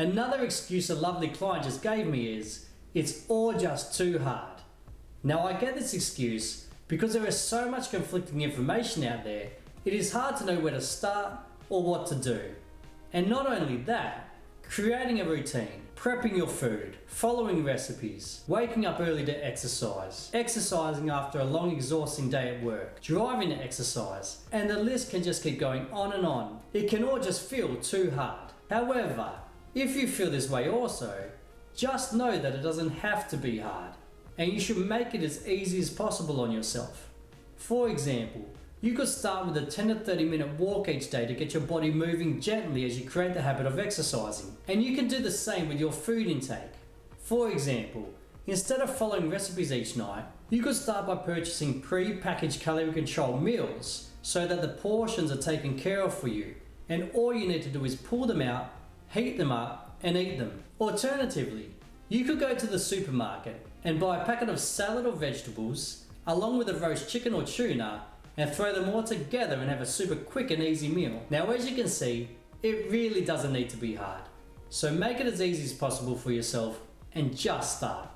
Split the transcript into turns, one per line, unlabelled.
Another excuse a lovely client just gave me is, it's all just too hard. Now I get this excuse because there is so much conflicting information out there, it is hard to know where to start or what to do. And not only that, creating a routine, prepping your food, following recipes, waking up early to exercise, exercising after a long exhausting day at work, driving to exercise, and the list can just keep going on and on. It can all just feel too hard. However, if you feel this way also, just know that it doesn't have to be hard, and you should make it as easy as possible on yourself. For example, you could start with a 10 to 30 minute walk each day to get your body moving gently as you create the habit of exercising. And you can do the same with your food intake. For example, instead of following recipes each night, you could start by purchasing pre-packaged calorie control meals so that the portions are taken care of for you, and all you need to do is pull them out, heat them up, and eat them. Alternatively, you could go to the supermarket and buy a packet of salad or vegetables, along with a roast chicken or tuna, and throw them all together and have a super quick and easy meal. Now, as you can see, it really doesn't need to be hard. So make it as easy as possible for yourself and just start.